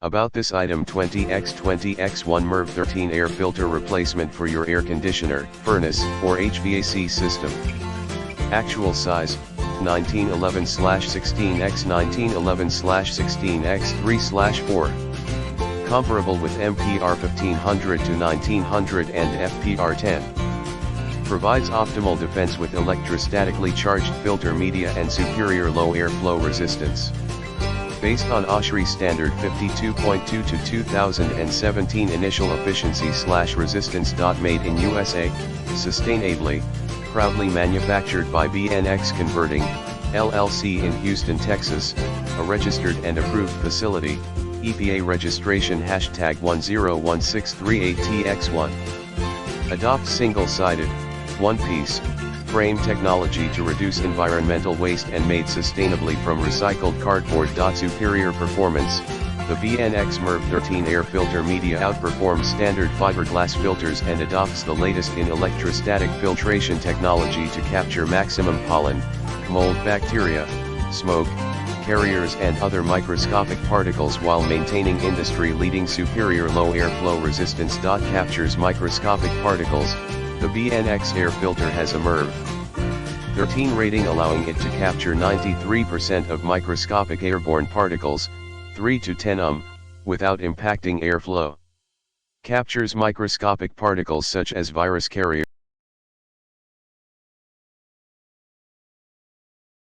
About this item: 20x20x1 MERV 13 air filter replacement for your air conditioner, furnace, or HVAC system. Actual size: 1911/16x 1911/16x 3/4. Comparable with MPR 1500 to 1900 and FPR 10. Provides optimal defense with electrostatically charged filter media and superior low airflow resistance. Based on OSHRI standard 52.2 to 2017 initial efficiency/resistance. Made in USA, sustainably, proudly manufactured by BNX Converting, LLC in Houston, Texas, a registered and approved facility, EPA registration #101638TX1. Adopt single-sided, one-piece, frame technology to reduce environmental waste and made sustainably from recycled cardboard. Superior performance: the BNX MERV 13 air filter media outperforms standard fiberglass filters and adopts the latest in electrostatic filtration technology to capture maximum pollen, mold, bacteria, smoke, carriers and other microscopic particles while maintaining industry-leading superior low airflow resistance. Captures microscopic particles. The BNX air filter has a MERV 13 rating, allowing it to capture 93% of microscopic airborne particles, 3 to 10 without impacting airflow. Captures microscopic particles such as virus carriers.